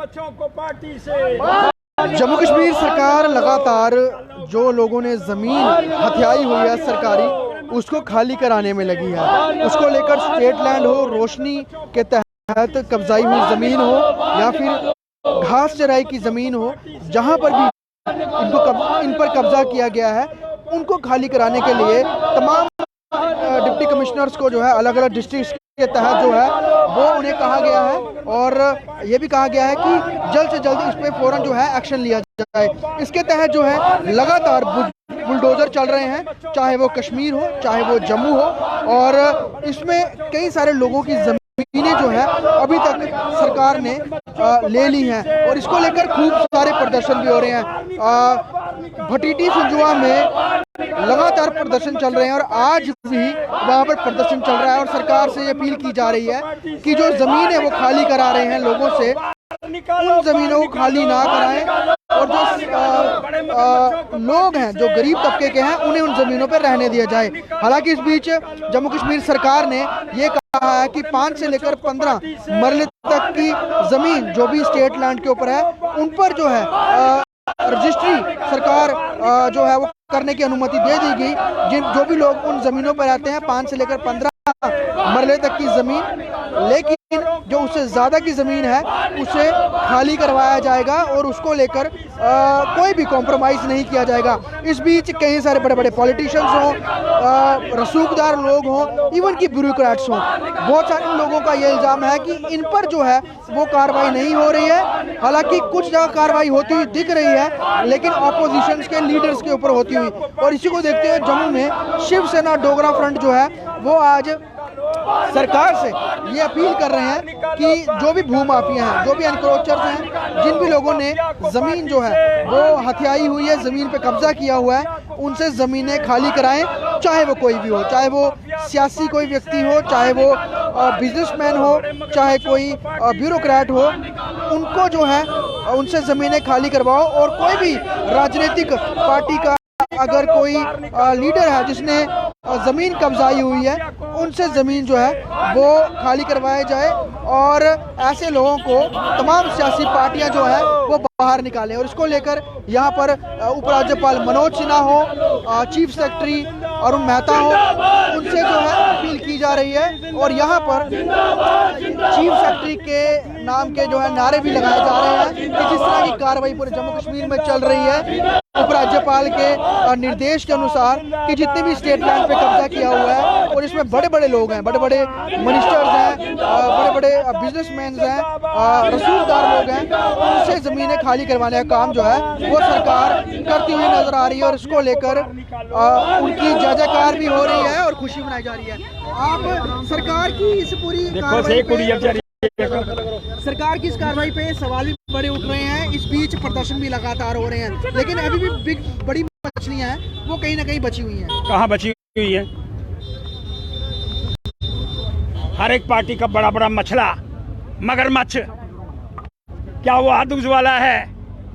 मगरमच्छों को पार्टी से। जम्मू कश्मीर सरकार लगातार जो लोगों ने ज़मीन हथियाई हुई है सरकारी, उसको खाली कराने में लगी है। उसको लेकर स्टेट लैंड हो, रोशनी के तहत कब्जाई हुई ज़मीन हो या फिर घास चराई की ज़मीन हो, जहां पर भी इन पर कब्जा किया गया है, उनको खाली कराने के लिए तमाम डिप्टी कमिश्नर्स को जो है अलग अलग डिस्ट्रिक्ट के तहत जो है वो उन्हें कहा गया है और ये भी कहा गया है कि जल्द से जल्द इस पे फौरन जो है एक्शन लिया जाए। इसके तहत जो है लगातार बुलडोजर चल रहे हैं, चाहे वो कश्मीर हो चाहे वो जम्मू हो, और इसमें कई सारे लोगों की ज़मीनें जो है अभी तक सरकार ने ले ली हैं और इसको लेकर खूब सारे प्रदर्शन भी हो रहे हैं। भटीटी सुंजुआ में लगातार प्रदर्शन चल रहे हैं और आज भी वहां पर प्रदर्शन चल रहा है और सरकार से ये अपील की जा रही है कि जो जमीन है वो खाली करा रहे हैं लोगों से, उन जमीनों को खाली ना कराएं और जो लोग हैं जो गरीब तबके के हैं उन्हें उन जमीनों पर रहने दिया जाए। हालांकि इस बीच जम्मू कश्मीर सरकार ने ये कहा है कि 5 से लेकर 15 मरले तक की जमीन जो भी स्टेट लैंड के ऊपर है उन पर जो है रजिस्ट्री सरकार जो है वो करने की अनुमति दे दी गई। जो भी लोग उन जमीनों पर रहते हैं 5 से लेकर 15 मरले तक की जमीन, लेकिन जो उससे ज्यादा की जमीन है उसे खाली करवाया जाएगा और उसको लेकर कोई भी कॉम्प्रोमाइज नहीं किया जाएगा। इस बीच कई सारे बड़े बड़े पॉलिटिशियंस हों, रसूखदार लोग हों, इवन की ब्यूरोक्रेट्स हों, बहुत सारे लोगों का ये इल्जाम है कि इन पर जो है वो कार्रवाई नहीं हो रही है। हालांकि कुछ जगह कार्रवाई होती हुई दिख रही है लेकिन ऑपोजिशन के लीडर्स के ऊपर होती हुई, और इसी को देखते हुए जम्मू में शिवसेना डोगरा फ्रंट जो है वो आज सरकार से ये अपील कर रहे हैं कि जो भी भूमाफिया हैं, जो भी एनक्रोचर्स हैं, जिन भी लोगों ने जमीन जो है वो हथियाई हुई है, जमीन पे कब्जा किया हुआ है, उनसे जमीनें खाली कराएं, चाहे वो कोई भी हो, चाहे वो सियासी कोई व्यक्ति हो, चाहे वो बिजनेसमैन हो, चाहे कोई ब्यूरोक्रेट हो, उनको जो है उनसे जमीनें खाली करवाओ। और कोई भी राजनीतिक पार्टी का अगर कोई लीडर है जिसने जमीन कब्जाई हुई है, उनसे जमीन जो है वो खाली करवाया जाए और ऐसे लोगों को तमाम सियासी पार्टियां जो है वो बाहर निकालें। और इसको लेकर यहाँ पर उपराज्यपाल मनोज सिन्हा हो, चीफ सेक्रेटरी अरुण मेहता हो, उनसे जो है अपील की जा रही है और यहाँ पर चीफ सेक्रेटरी के नाम के जो है नारे भी लगाए जा रहे हैं कि जिस तरह की कार्रवाई पूरे जम्मू कश्मीर में चल रही है उपराज्यपाल के निर्देश के अनुसार कि जितने भी स्टेट लैंड पे कब्जा किया हुआ है और इसमें बड़े बड़े लोग हैं, बड़े बड़े मिनिस्टर्स हैं, बड़े बड़े बिजनेसमैन हैं, रसूखदार लोग हैं, उनसे जमीनें खाली करवाने का काम जो है वो सरकार करती हुई नजर आ रही है और इसको लेकर उनकी जय जयकार भी हो रही है और खुशी मनाई जा रही है। आप सरकार की इस पूरी सरकार की इस कार्रवाई पे सवाल भी बड़े उठ रहे हैं। इस बीच प्रदर्शन भी लगातार हो रहे हैं लेकिन अभी भी बड़ी मछलियां हैं वो कहीं ना कहीं बची हुई हैं। कहाँ बची हुई है? हर एक पार्टी का बड़ा बड़ा मछला, मगरमच्छ, क्या वो आदुज वाला है,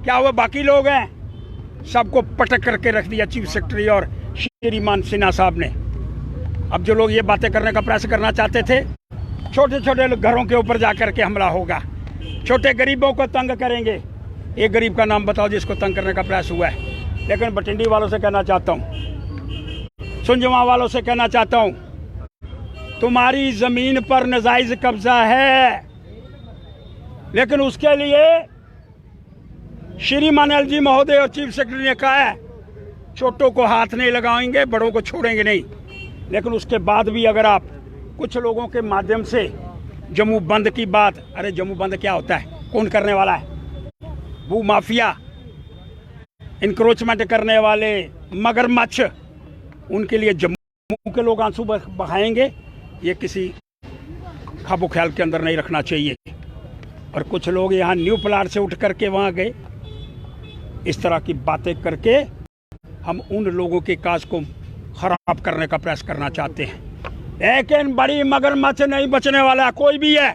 क्या वो बाकी लोग हैं, सबको पटक करके रख दिया चीफ सेक्रेटरी और श्रीमान सिन्हा साहब ने। अब जो लोग ये बातें करने का प्रयास करना चाहते थे, छोटे छोटे घरों के ऊपर जाकर के हमला होगा, छोटे गरीबों को तंग करेंगे। एक गरीब का नाम बताओ जिसको तंग करने का प्रयास हुआ है। लेकिन बटिंडी वालों से कहना चाहता हूँ, सुंजवा वालों से कहना चाहता हूँ, तुम्हारी जमीन पर नाजायज कब्जा है, लेकिन उसके लिए श्रीमान एलजी महोदय और चीफ सेक्रेटरी ने कहा है छोटों को हाथ नहीं लगाएंगे, बड़ों को छोड़ेंगे नहीं। लेकिन उसके बाद भी अगर आप कुछ लोगों के माध्यम से जम्मू बंद की बात, अरे जम्मू बंद क्या होता है, कौन करने वाला है? भू माफिया, इंक्रोचमेंट करने वाले मगरमच्छ, उनके लिए जम्मू के लोग आंसू बहाएंगे, ये किसी ख्वाबो ख्याल के अंदर नहीं रखना चाहिए। और कुछ लोग यहाँ न्यू प्लाट से उठ करके वहाँ गए, इस तरह की बातें करके हम उन लोगों के काज को खराब करने का प्रयास करना चाहते हैं। लेकिन बड़ी मगरमच्छ नहीं बचने वाला कोई भी है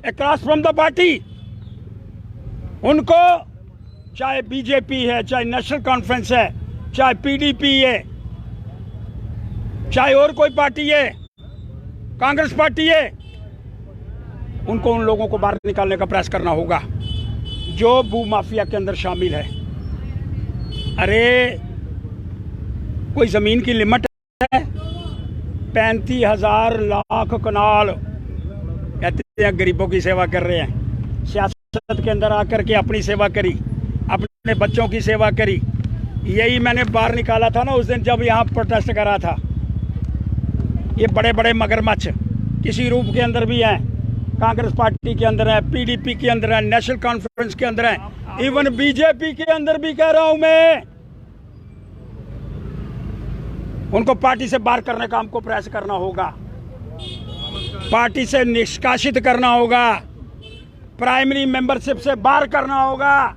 अक्रॉस फ्रॉम द पार्टी। उनको चाहे बीजेपी है, चाहे नेशनल कॉन्फ्रेंस है, चाहे पीडीपी है, चाहे और कोई पार्टी है, कांग्रेस पार्टी है, उनको उन लोगों को बाहर निकालने का प्रयास करना होगा। जो भू माफिया के अंदर शामिल है। अरे कोई ज़मीन की लिमिट है? 35,000 लाख कनाल, कहते हैं गरीबों की सेवा कर रहे हैं। सियासत के अंदर आकर के अपनी सेवा करी, अपने बच्चों की सेवा करी। यही मैंने बाहर निकाला था ना उस दिन जब यहाँ प्रोटेस्ट करा था। ये बड़े बड़े मगरमच्छ किसी रूप के अंदर भी हैं, कांग्रेस पार्टी के अंदर है, पीडीपी के अंदर है, नेशनल कॉन्फ्रेंस के अंदर है, इवन बीजेपी के अंदर भी कह रहा हूं मैं। उनको पार्टी से बाहर करने का हमको प्रयास करना होगा, पार्टी से निष्कासित करना होगा, प्राइमरी मेंबरशिप से बाहर करना होगा।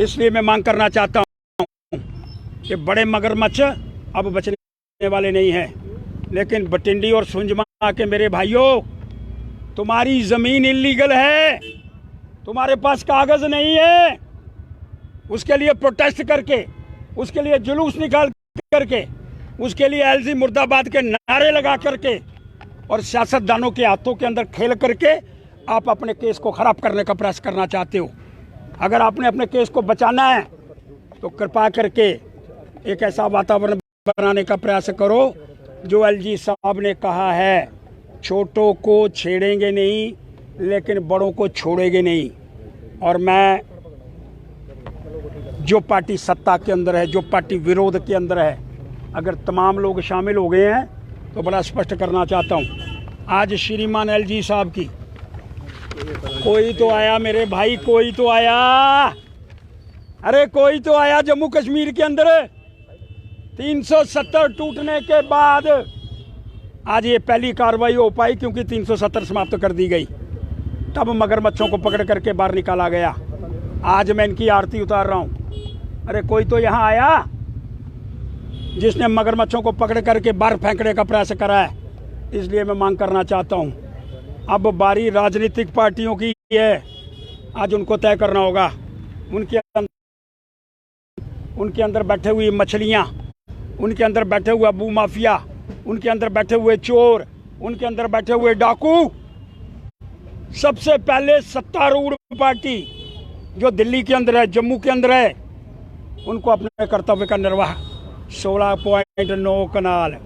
इसलिए मैं मांग करना चाहता हूं कि बड़े मगरमच्छ अब बचने वाले नहीं हैं। लेकिन बटिंडी और सुंजमा के मेरे भाइयों, तुम्हारी जमीन इलीगल है, तुम्हारे पास कागज नहीं है। उसके लिए प्रोटेस्ट करके, उसके लिए जुलूस निकाल करके, उसके लिए एलजी मुर्दाबाद के नारे लगा करके और सियासतदानों के हाथों के अंदर खेल करके आप अपने केस को खराब करने का प्रयास करना चाहते हो। अगर आपने अपने केस को बचाना है तो कृपा करके एक ऐसा वातावरण बनाने का प्रयास करो जो एलजी साहब ने कहा है, छोटों को छेड़ेंगे नहीं लेकिन बड़ों को छोड़ेंगे नहीं। और मैं जो पार्टी सत्ता के अंदर है, जो पार्टी विरोध के अंदर है, अगर तमाम लोग शामिल हो गए हैं तो बड़ा स्पष्ट करना चाहता हूं, आज श्रीमान एलजी साहब की कोई तो आया मेरे भाई, कोई तो आया, अरे कोई तो आया जम्मू कश्मीर के अंदर 370 टूटने के बाद आज ये पहली कार्रवाई हो पाई क्योंकि 370 समाप्त कर दी गई। तब मगरमच्छों को पकड़ करके बाहर निकाला गया। आज मैं इनकी आरती उतार रहा हूं। अरे कोई तो यहां आया जिसने मगरमच्छों को पकड़ करके बाहर फेंकने का प्रयास करा है। इसलिए मैं मांग करना चाहता हूं, अब बारी राजनीतिक पार्टियों की है, आज उनको तय करना होगा। उनके अंदर बैठे हुए मछलियां, उनके अंदर बैठे हुए भू माफिया, उनके अंदर बैठे हुए चोर, उनके अंदर बैठे हुए डाकू, सबसे पहले सत्तारूढ़ पार्टी जो दिल्ली के अंदर है, जम्मू के अंदर है, उनको अपने कर्तव्य का निर्वाह 16.9 कनाल